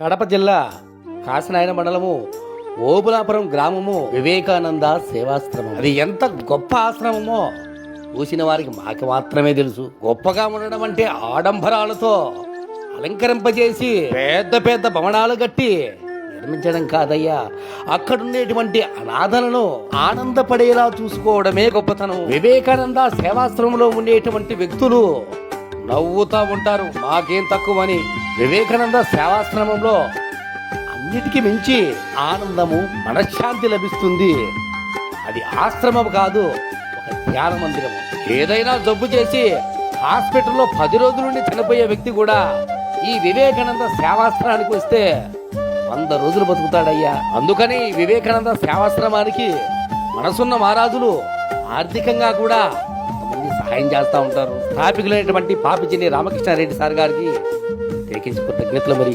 కడప జిల్లా కాశీనాయన మండలము ఓబులాపురం గ్రామము వివేకానంద సేవాశ్రమం. అది ఎంత గొప్ప ఆశ్రమమో చూసిన వారికి మాకు మాత్రమే తెలుసు. గొప్పగా ఉండడం అంటే ఆడంబరాలతో అలంకరింపజేసి పెద్ద పెద్ద భవనాలు కట్టి నిర్మించడం కాదయ్యా, అక్కడుండేటువంటి అనాథలను ఆనందపడేలా చూసుకోవడమే గొప్పతనం. వివేకానంద సేవాశ్రమంలో ఉండేటువంటి వ్యక్తులు నవ్వుతా ఉంటారు మాకేం తక్కువని. వివేకానంద సేవాశ్రమంలో అన్నిటికీ మించి ఆనందము, మనశ్శాంతి లభిస్తుంది. అది ఆశ్రమం కాదు, ఒక ధ్యాన మందిరము. ఏదైనా జబ్బు చేసి హాస్పిటల్లో 10 రోజుల నుండి చనిపోయే వ్యక్తి కూడా ఈ వివేకానంద సేవాశ్రమానికి వస్తే 100 రోజులు బతుకుతాడయ్యా. అందుకని వివేకానంద సేవాశ్రమానికి మనసున్న మహారాజులు ఆర్థికంగా కూడా కొంతమంది సహాయం చేస్తూ ఉంటారు. స్థాపికులైనటువంటి పాపిచిని రామకృష్ణారెడ్డి సార్ గారికి ప్రత్యేకించి కృతజ్ఞతలు. మరి